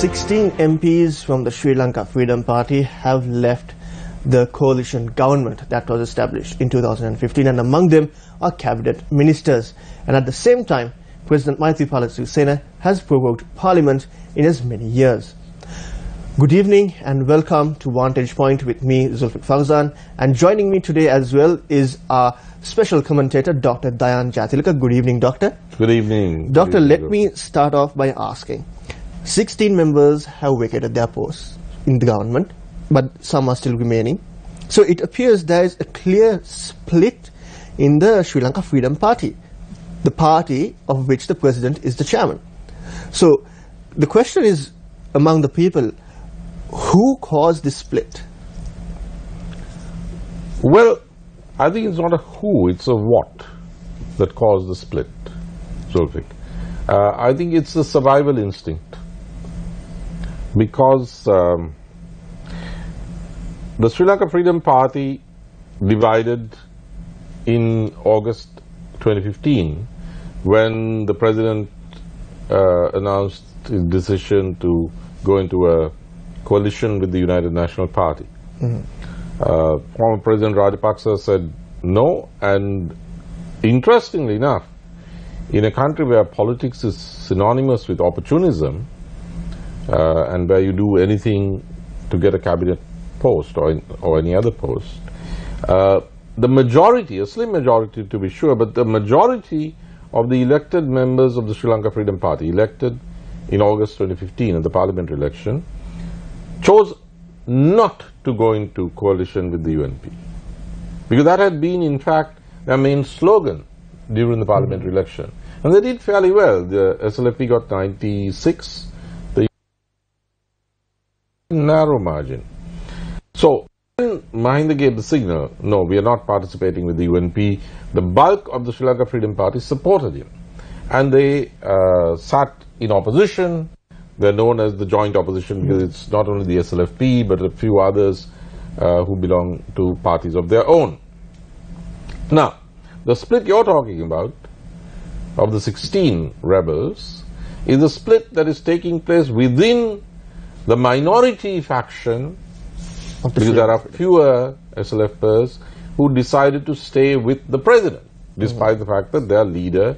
16 MPs from the Sri Lanka Freedom Party have left the coalition government that was established in 2015, and among them are cabinet ministers. And at the same time, President Maithripala Sirisena has prorogued Parliament in as many years. Good evening and welcome to Vantage Point with me, Zulfikar Farzan, and joining me today as well is our special commentator, Dr. Dayan Jatilaka. Good evening, Doctor. Good evening. Doctor, let me start off by asking, 16 members have vacated their posts in the government, but some are still remaining. So it appears there is a clear split in the Sri Lanka Freedom Party, the party of which the president is the chairman. So the question is, among the people, who caused this split? Well, I think it's not a who, it's a what that caused the split, Zulfik. I think it's the survival instinct. Because the Sri Lanka Freedom Party divided in August 2015 when the president announced his decision to go into a coalition with the United National Party. Former President Rajapaksa said no, and interestingly enough, in a country where politics is synonymous with opportunism, and where you do anything to get a cabinet post or any other post, the majority, a slim majority to be sure, but the majority of the elected members of the Sri Lanka Freedom Party, elected in August 2015 at the parliamentary election, chose not to go into coalition with the UNP. Because that had been, in fact, their main slogan during the parliamentary election. And they did fairly well. The SLFP got 96, the narrow margin. So when Mahinda gave the signal, no, we are not participating with the UNP, the bulk of the Sri Lanka Freedom Party supported him. And they sat in opposition. They're known as the joint opposition because it's not only the SLFP but a few others who belong to parties of their own. Now, the split you're talking about of the 16 rebels is the split that is taking place within the minority faction, because there are fewer SLFers who decided to stay with the president, despite the fact that their leader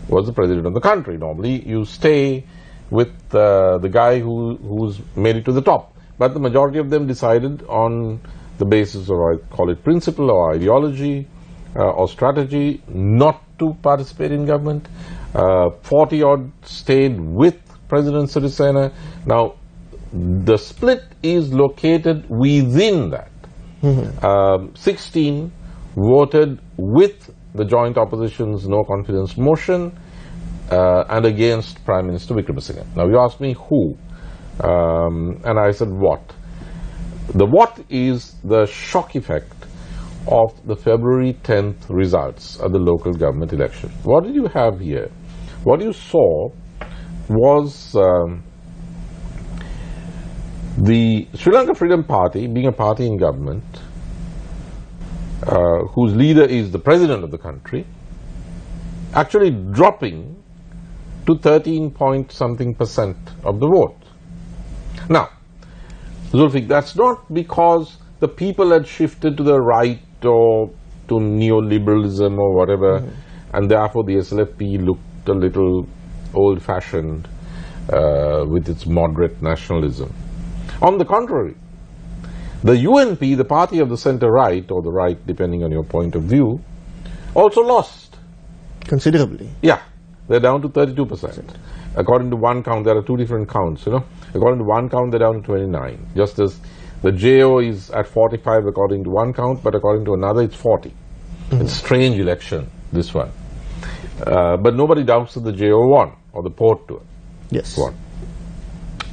was the president of the country. Normally, you stay with the guy who's made it to the top. But the majority of them decided on the basis of, I call it principle or ideology or strategy, not to participate in government. 40-odd stayed with President Sirisena. Now, the split is located within that. 16 voted with the joint opposition's no confidence motion and against Prime Minister Wickremesinghe. Now you asked me who, and I said what. The what is the shock effect of the February 10th results at the local government election. What did you have here? What you saw was the Sri Lanka Freedom Party, being a party in government, whose leader is the president of the country, actually dropping to 13-point-something% of the vote. Now, Zulfik, that's not because the people had shifted to the right or to neoliberalism or whatever, and therefore the SLFP looked a little old-fashioned with its moderate nationalism. On the contrary, the UNP, the party of the centre-right, or the right depending on your point of view, also lost. Considerably. Yeah. They're down to 32%. According to one count, there are two different counts, you know. According to one count, they're down to 29. Just as the JO is at 45 according to one count, but according to another, it's 40. It's a strange election, this one. But nobody doubts that the JO won, or the port to it. Yes. Won.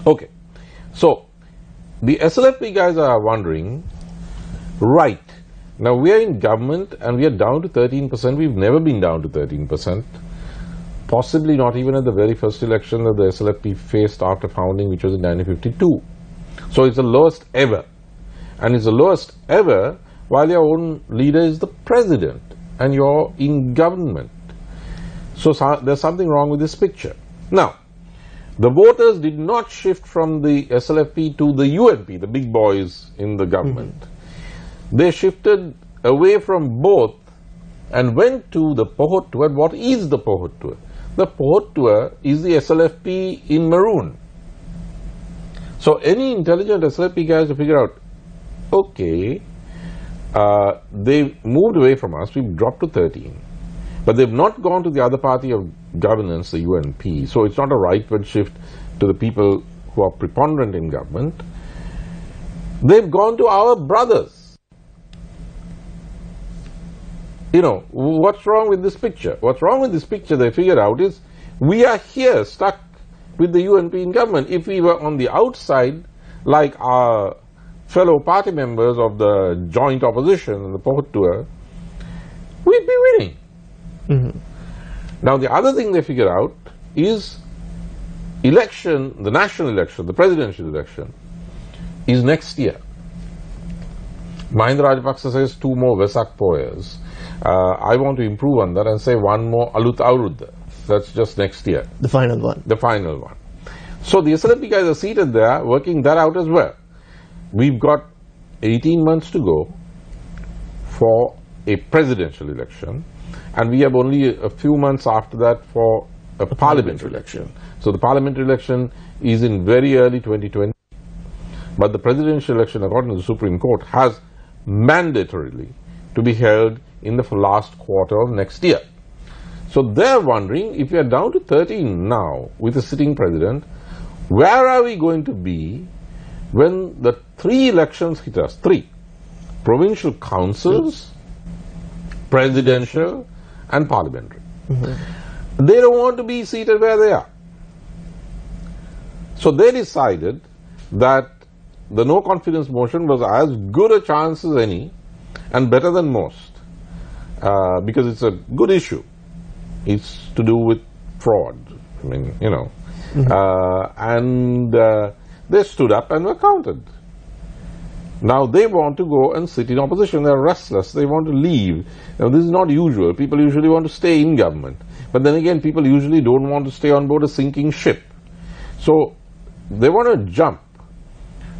Okay. So, the SLFP guys are wondering, right, now we are in government and we are down to 13%. We've never been down to 13%. Possibly not even at the very first election that the SLFP faced after founding, which was in 1952. So it's the lowest ever. And it's the lowest ever while your own leader is the president and you're in government. So there's something wrong with this picture. Now, The voters did not shift from the SLFP to the UNP, the big boys in the government. They shifted away from both and went to the Pohot tour. What is the Pohot tour? The Pohot tour is the SLFP in maroon. So any intelligent SLFP guys to figure out, okay, they moved away from us, we've dropped to 13. But they've not gone to the other party of governance, the UNP. So it's not a rightward shift to the people who are preponderant in government. They've gone to our brothers. You know, what's wrong with this picture? What's wrong with this picture, they figured out, is we are here stuck with the UNP in government. If we were on the outside, like our fellow party members of the joint opposition in the Pohot tour, we'd be winning. Now the other thing they figure out is election, the national election, the presidential election is next year. Mahinda Rajapaksa says 2 more Vesak Poyas. I want to improve on that and say 1 more Alut Aurudha. That's just next year. The final one. The final one. So the SLFP guys are seated there working that out as well. We've got 18 months to go for a presidential election. And we have only a few months after that for a parliamentary election. So the parliamentary election is in very early 2020. But the presidential election, according to the Supreme Court, has mandatorily to be held in the last quarter of next year. So they're wondering, if we are down to 13 now with a sitting president, where are we going to be when the 3 elections hit us? 3. Provincial councils, presidential, and parliamentary. They don't want to be seated where they are. So they decided that the no confidence motion was as good a chance as any and better than most, because it's a good issue. It's to do with fraud. I mean, you know. And they stood up and were counted. Now they want to go and sit in opposition. They're restless. They want to leave. Now this is not usual. People usually want to stay in government. But then again, people usually don't want to stay on board a sinking ship. So they want to jump.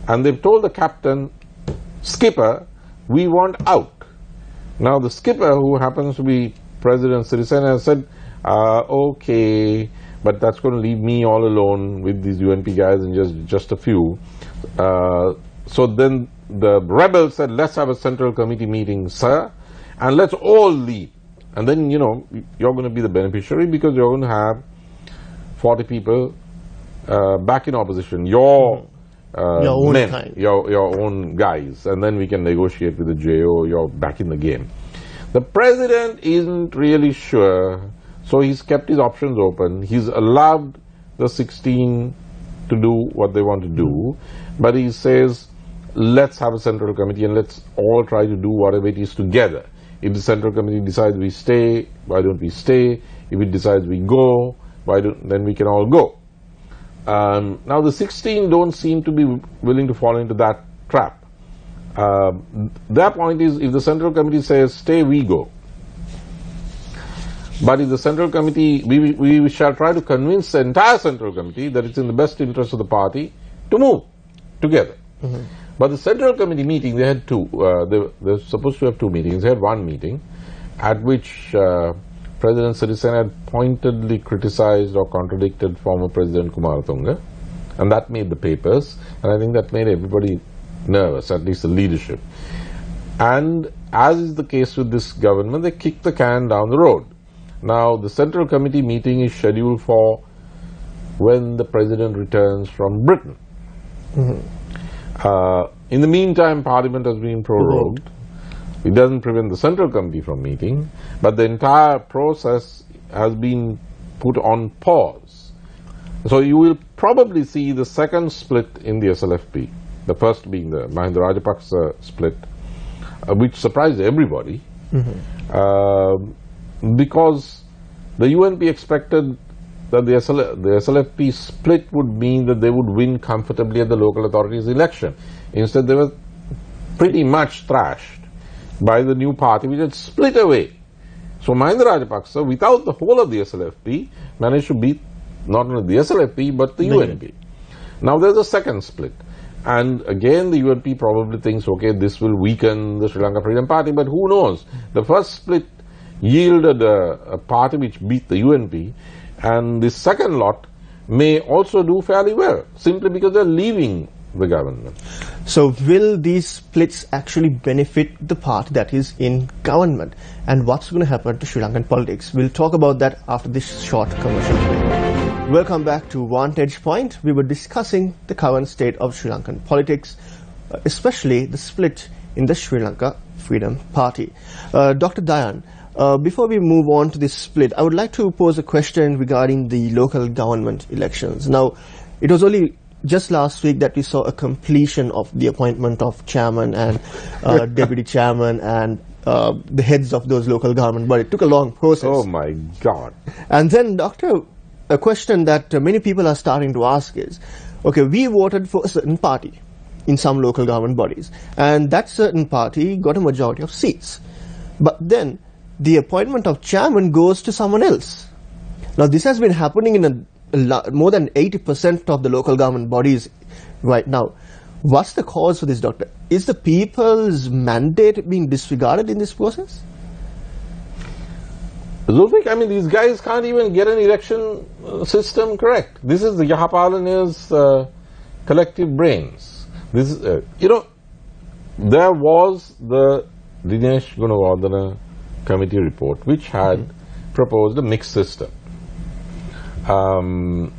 And they've told the captain, skipper, we want out. Now the skipper, who happens to be President Sirisena, said, okay, but that's going to leave me all alone with these UNP guys and just a few. So then the rebels said, let's have a central committee meeting, sir, and let's all leave. And then, you know, you're going to be the beneficiary because you're going to have 40 people back in opposition. Your own men, kind. Your own guys. And then we can negotiate with the JO. You're back in the game. The president isn't really sure, so he's kept his options open. He's allowed the 16 to do what they want to do, but he says, let's have a central committee and let's all try to do whatever it is together. If the central committee decides we stay, why don't we stay? If it decides we go, then we can all go. Now the 16 don't seem to be willing to fall into that trap. Their point is, if the central committee says stay, we go. But if the central committee, we shall try to convince the entire central committee that it's in the best interest of the party to move together. But the central committee meeting, they had 2. They're supposed to have 2 meetings. They had 1 meeting at which President Sirisena had pointedly criticized or contradicted former President Kumaratunga, and that made the papers, and I think that made everybody nervous, at least the leadership. And as is the case with this government, they kicked the can down the road. Now the central committee meeting is scheduled for when the president returns from Britain. In the meantime, Parliament has been prorogued. It doesn't prevent the central committee from meeting, but the entire process has been put on pause. So you will probably see the second split in the SLFP, the first being the Mahinda Rajapaksa split, which surprised everybody, because the UNP expected that the SLFP split would mean that they would win comfortably at the local authorities election. Instead, they were pretty much thrashed by the new party, which had split away. So Mahinda Rajapaksa, without the whole of the SLFP, managed to beat not only the SLFP but the UNP. Now there's a second split. And again, the UNP probably thinks, okay, this will weaken the Sri Lanka Freedom Party, but who knows? The first split yielded a party which beat the UNP, and the second lot may also do fairly well, simply because they're leaving the government. So will these splits actually benefit the party that is in government? And what's going to happen to Sri Lankan politics? We'll talk about that after this short commercial break. Welcome back to Vantage Point. We were discussing the current state of Sri Lankan politics, especially the split in the Sri Lanka Freedom Party. Dr. Dayan, before we move on to this split, I would like to pose a question regarding the local government elections. Now, it was only just last week that we saw a completion of the appointment of chairman and deputy chairman and the heads of those local government, but it took a long process. Oh my God. And then, Doctor, a question that many people are starting to ask is, okay, we voted for a certain party in some local government bodies, and that certain party got a majority of seats. But then, the appointment of chairman goes to someone else. Now, this has been happening in more than 80% of the local government bodies right now. What's the cause for this, Doctor? Is the people's mandate being disregarded in this process? Zulfik, I mean, these guys can't even get an election system correct. This is the Yahapalane's collective brains. This is, there was the Dinesh Gunawardena committee report which had proposed a mixed system. And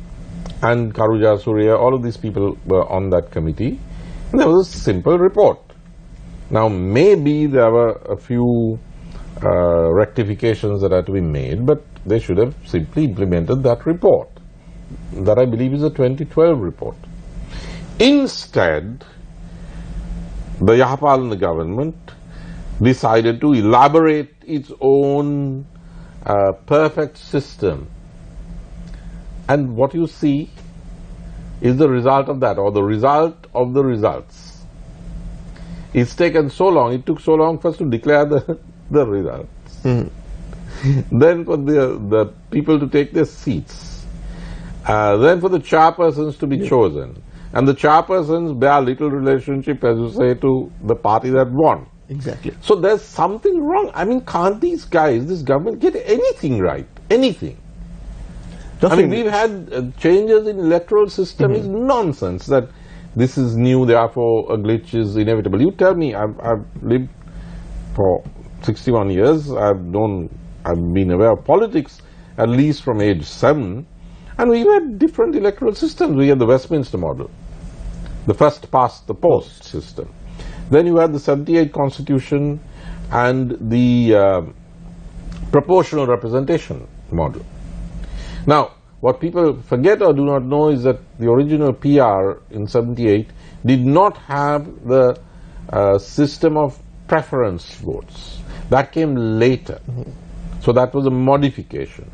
Karuja Surya, all of these people were on that committee. And there was a simple report. Now, maybe there were a few rectifications that had to be made, but they should have simply implemented that report. That, I believe, is a 2012 report. Instead, the Yahapalana government decided to elaborate its own perfect system. And what you see is the result of that, or the result of the results. It's taken so long, it took so long first to declare the results. Then for the people to take their seats. Then for the chairpersons to be chosen. And the chairpersons bear little relationship, as you say, to the party that won. Exactly. So there's something wrong. I mean, can't these guys, this government, get anything right? Anything. I mean, we've had changes in electoral system is nonsense, that this is new, therefore a glitch is inevitable. You tell me, I've lived for 61 years, I've been aware of politics at least from age 7, and we've had different electoral systems. We had the Westminster model, the first past the post system. Then you had the 78 Constitution and the proportional representation model. Now, what people forget or do not know is that the original PR in 78 did not have the system of preference votes. That came later. So that was a modification.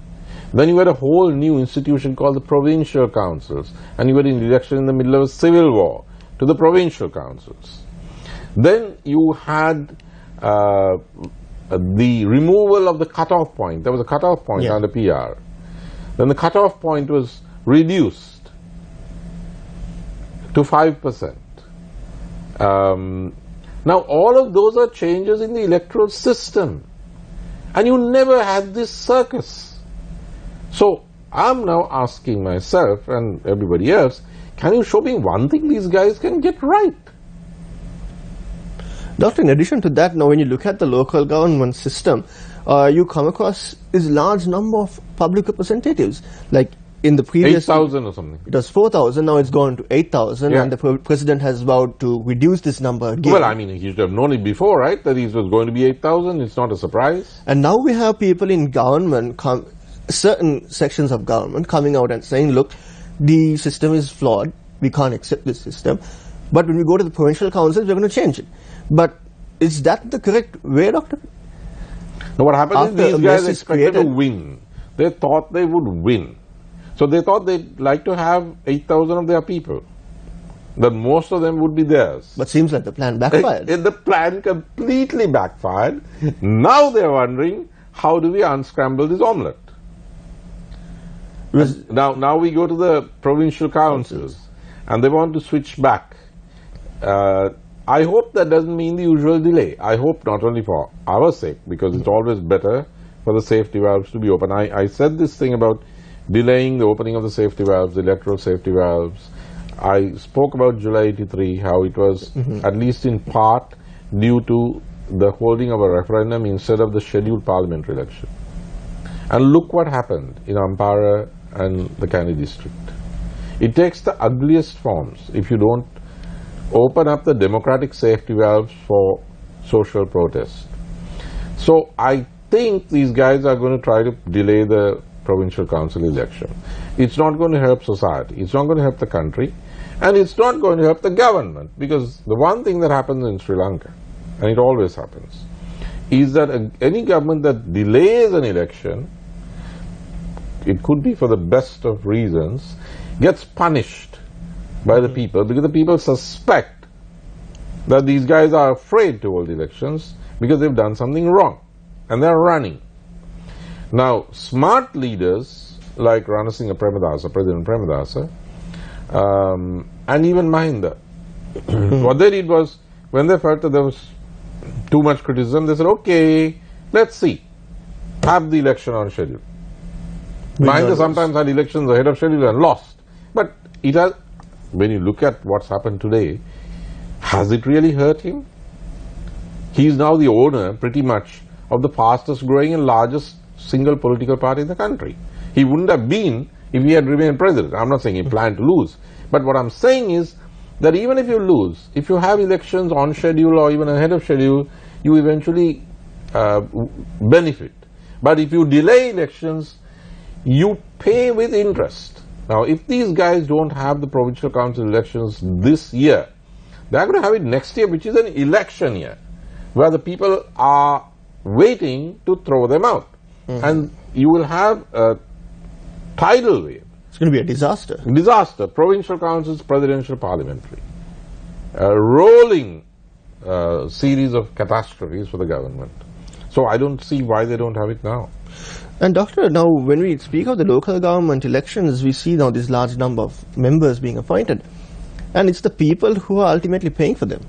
Then you had a whole new institution called the provincial councils, and you had an election in the middle of a civil war to the provincial councils. Then you had the removal of the cutoff point. There was a cutoff point under PR. Then the cutoff point was reduced to 5%. Now all of those are changes in the electoral system. And you never had this circus. So I'm now asking myself and everybody else, can you show me one thing these guys can get right? Doctor, in addition to that, now when you look at the local government system, you come across this large number of public representatives. Like in the previous 8,000 or something. It was 4,000, now it's gone to 8,000, and the president has vowed to reduce this number again. Well, I mean, he should have known it before, right? That it was going to be 8,000. It's not a surprise. And now we have people in government, certain sections of government coming out and saying, look, the system is flawed. We can't accept this system. But when we go to the provincial councils, we're going to change it. But is that the correct way, Doctor? Now what happened is these guys expected to win. They thought they would win. So they thought they'd like to have 8,000 of their people. That most of them would be theirs. But seems like the plan backfired. The plan completely backfired. Now they're wondering, how do we unscramble this omelette? Now we go to the provincial councils, and they want to switch back. I hope that doesn't mean the usual delay. I hope not only for our sake, because it's always better for the safety valves to be open. I said this thing about delaying the opening of the safety valves, the electoral safety valves. I spoke about July 83, how it was at least in part due to the holding of a referendum instead of the scheduled parliamentary election. And look what happened in Ampara and the Kandy district. It takes the ugliest forms if you don't open up the democratic safety valves for social protest. So I think these guys are going to try to delay the provincial council election. It's not going to help society, it's not going to help the country, and it's not going to help the government, because the one thing that happens in Sri Lanka, and it always happens, is that any government that delays an election, it could be for the best of reasons, gets punished by the people, because the people suspect that these guys are afraid to hold elections because they've done something wrong, and they're running. Now, smart leaders like Ranasinghe Premadasa, President Premadasa, and even Mahinda, what they did was, when they felt that there was too much criticism, they said, okay, let's see, have the election on schedule. Mahinda sometimes had elections ahead of schedule and lost. But it has, when you look at what's happened today, has it really hurt him? He's now the owner, pretty much, of the fastest growing and largest single political party in the country. He wouldn't have been if he had remained president. I'm not saying he planned to lose. But what I'm saying is that even if you lose, if you have elections on schedule or even ahead of schedule, you eventually benefit. But if you delay elections, you pay with interest. Now, if these guys don't have the provincial council elections this year, they're going to have it next year, which is an election year, where the people are waiting to throw them out. And you will have a tidal wave. It's going to be a disaster. Disaster. Provincial councils, presidential, parliamentary. A rolling series of catastrophes for the government. So I don't see why they don't have it now. And Doctor, now when we speak of the local government elections, we see now this large number of members being appointed. And it's the people who are ultimately paying for them.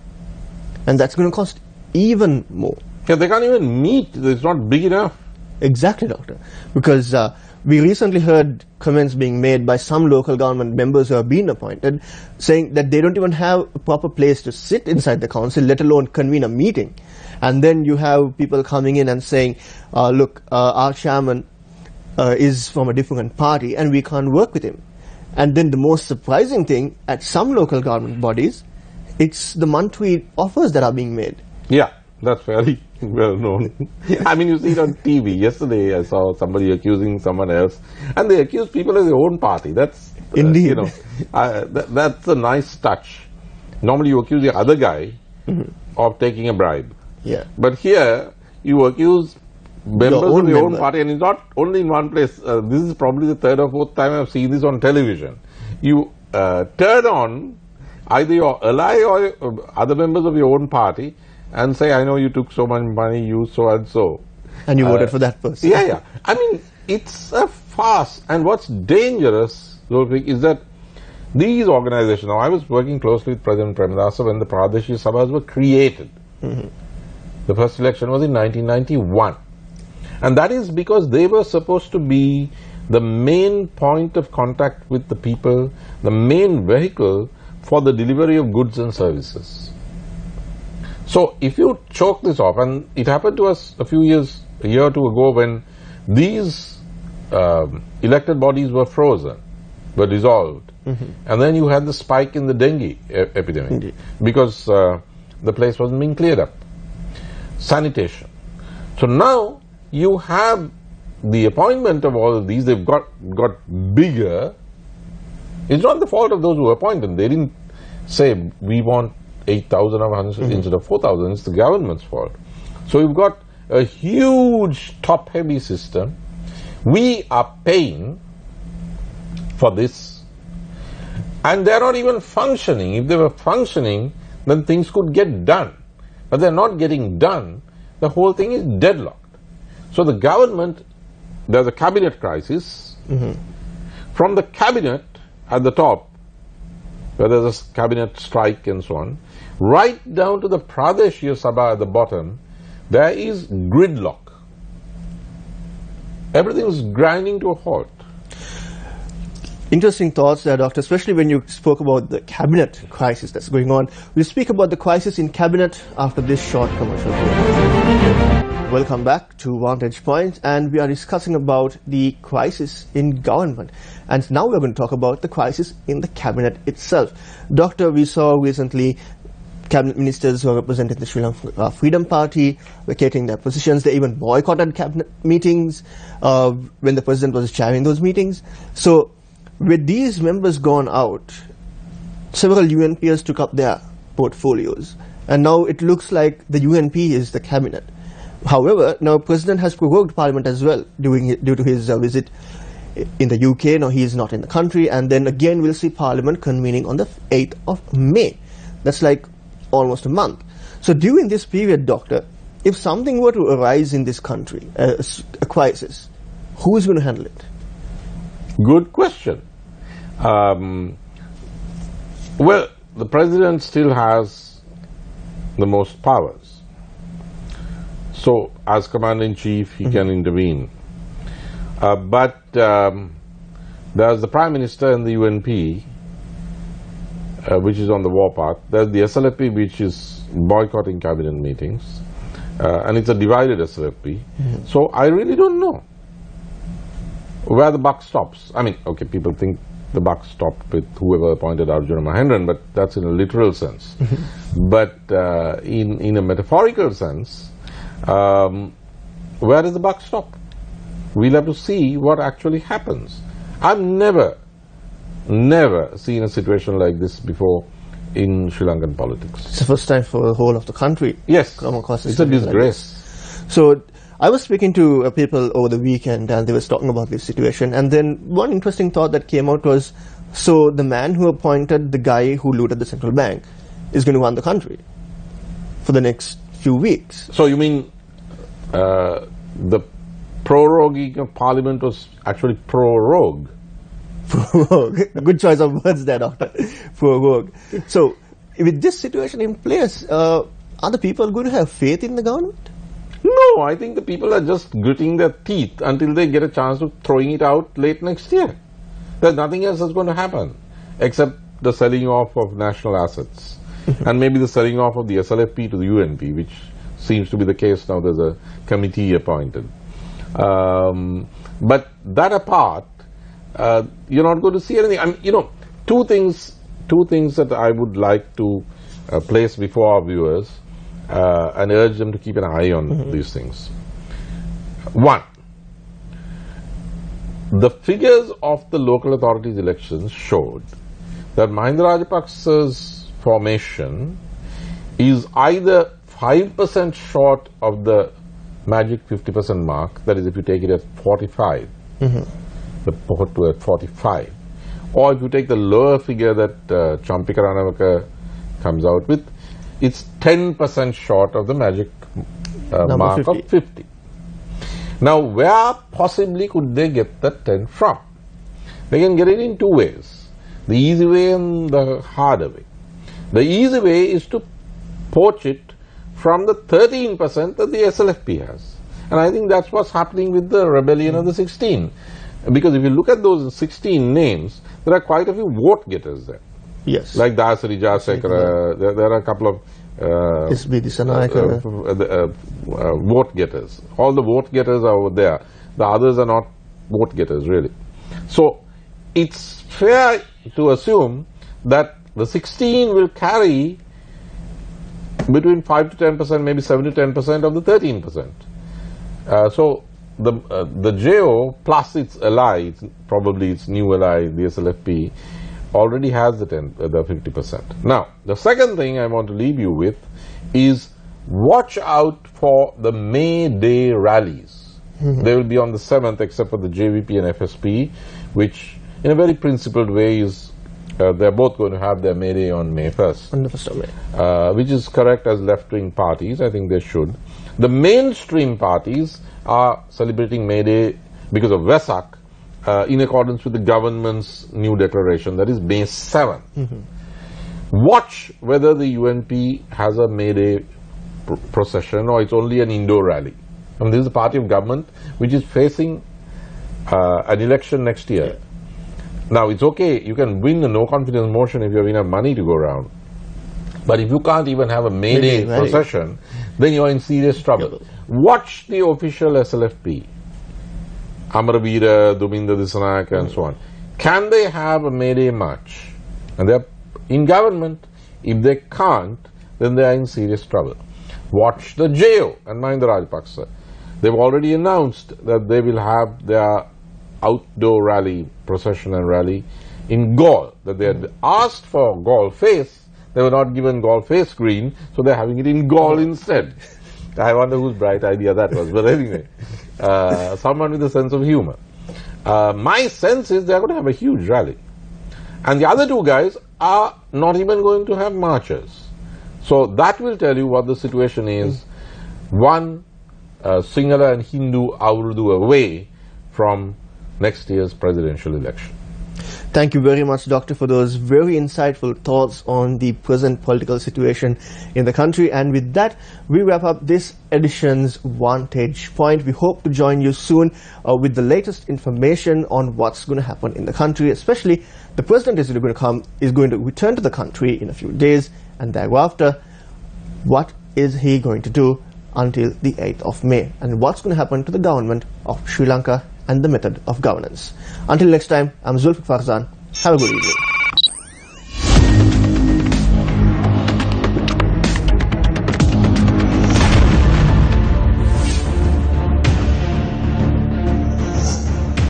And that's going to cost even more. Yeah, they can't even meet. It's not big enough. Exactly, Doctor. Because we recently heard comments being made by some local government members who have been appointed, saying that they don't even have a proper place to sit inside the council, let alone convene a meeting. And then you have people coming in and saying, look, our chairman is from a different party and we can't work with him. And then the most surprising thing, at some local government bodies, it's the monthly offers that are being made. Yeah, that's fairly well known. I mean, you see it on TV. Yesterday I saw somebody accusing someone else, and they accuse people of their own party. That's indeed, you know, that's a nice touch. Normally you accuse the other guy of taking a bribe. Yeah. But here you accuse members of your own party, and it's not only in one place. This is probably the third or fourth time I've seen this on television. You turn on either your ally or other members of your own party and say, I know you took so much money, you so and so. And you voted for that person. Yeah, yeah. I mean, it's a farce. And what's dangerous, Zulfik, is that these organizations, now I was working closely with President Premadasa when the Pradeshi Sabhas were created. The first election was in 1991. And that is because they were supposed to be the main point of contact with the people, the main vehicle for the delivery of goods and services. So if you choke this off, and it happened to us a year or two ago when these elected bodies were frozen, were dissolved, and then you had the spike in the dengue epidemic because the place wasn't being cleared up. Sanitation. So now you have the appointment of all of these. They've got bigger. It's not the fault of those who appoint them. They didn't say we want 8,000 or 100 instead of 4,000. It's the government's fault. So you've got a huge top-heavy system. We are paying for this, and they're not even functioning. If they were functioning, then things could get done. But they're not getting done. The whole thing is deadlocked. So the government, there's a cabinet crisis. from the cabinet at the top, where there's a cabinet strike and so on, right down to the Pradeshia Sabha at the bottom, there is gridlock. Everything is grinding to a halt. Interesting thoughts there, Doctor, especially when you spoke about the cabinet crisis that's going on. We'll speak about the crisis in cabinet after this short commercial break. Welcome back to Vantage Point, and we are discussing about the crisis in government. And now we're going to talk about the crisis in the cabinet itself. Doctor, we saw recently cabinet ministers who are representing the Sri Lanka Freedom Party vacating their positions. They even boycotted cabinet meetings when the president was chairing those meetings. So with these members gone out, several UNPs took up their portfolios, and now it looks like the UNP is the cabinet. However, now President has prorogued Parliament as well due to his visit in the UK. Now he is not in the country, and then again we'll see Parliament convening on the 8th of May. That's like almost a month. So during this period, Doctor, if something were to arise in this country, a crisis, who is going to handle it? Good question. Well, the president still has the most powers. So, as commander-in-chief, he can intervene. But there's the prime minister and the UNP, which is on the war path. There's the SLFP, which is boycotting cabinet meetings. And it's a divided SLFP. So, I really don't know where the buck stops. I mean, okay, people think the buck stopped with whoever appointed Arjuna Mahendran, but that's in a literal sense. But in a metaphorical sense, where does the buck stop? We'll have to see what actually happens. I've never seen a situation like this before in Sri Lankan politics. It's the first time for the whole of the country. Yes, it's a disgrace. Like so, I was speaking to people over the weekend, and they were talking about this situation, and then one interesting thought that came out was, so the man who appointed the guy who looted the central bank is going to run the country for the next few weeks. So you mean the proroguing of Parliament was actually prorogue? Prorogue. Good choice of words there, Doctor. Prorogue. So with this situation in place, are the people going to have faith in the government? No, I think the people are just gritting their teeth until they get a chance of throwing it out late next year. There's nothing else that's going to happen except the selling off of national assets and maybe the selling off of the SLFP to the UNP, which seems to be the case now. There's a committee appointed. But that apart, you're not going to see anything. I mean, you know, two things that I would like to place before our viewers and urge them to keep an eye on these things. One, the figures of the local authorities elections showed that Mahinda Rajapaksa's formation is either 5% short of the magic 50% mark, that is if you take it at 45, the Pohottu at 45, or if you take the lower figure that Champika Ranawaka comes out with, it's 10% short of the magic mark 50. Of 50. Now, where possibly could they get that 10 from? They can get it in two ways, the easy way and the harder way. The easy way is to poach it from the 13% that the SLFP has. And I think that's what's happening with the rebellion of the 16. Because if you look at those 16 names, there are quite a few vote getters there. Yes. Like Dasari Jasekara, there are a couple of vote getters. All the vote getters are over there. The others are not vote getters, really. So, it's fair to assume that the 16 will carry between 5 to 10%, maybe 7 to 10% of the 13%. So, the JO plus its ally, probably its new ally, the SLFP, already has the 50%. Now, the second thing I want to leave you with is watch out for the May Day rallies. They will be on the 7th, except for the JVP and FSP, which in a very principled way is they're both going to have their May Day on May 1st. On the 1st of May. Which is correct as left-wing parties. I think they should. The mainstream parties are celebrating May Day because of Vesak in accordance with the government's new declaration, that is May 7th. Watch whether the UNP has a May Day procession or it's only an indoor rally. I mean, this is a party of government which is facing an election next year. Now, it's okay, you can win a no confidence motion if you have enough money to go around. But if you can't even have a May Day procession, then you're in serious trouble. Watch the official SLFP, Amarabira, Duminda Disanayak and so on. Can they have a May Day march? And they're in government. If they can't, then they are in serious trouble. Watch the JO and Mahinda Rajapaksa. They've already announced that they will have their outdoor rally, procession and rally in Gaul, that they had asked for Gaul face. They were not given Gaul face green, so they're having it in Gaul instead. I wonder whose bright idea that was, but anyway, someone with a sense of humor. My sense is they're going to have a huge rally. And the other two guys are not even going to have marches. So that will tell you what the situation is. One, Sinhala and Hindu Urdu away from next year's presidential election. Thank you very much, Doctor, for those very insightful thoughts on the present political situation in the country. And with that, we wrap up this edition's Vantage Point. We hope to join you soon with the latest information on what's going to happen in the country. Especially, the president is going to return to the country in a few days, and thereafter, what is he going to do until the 8th of May? And what's going to happen to the government of Sri Lanka and the method of governance. Until next time, I'm Zulfikar Farzan. Have a good evening.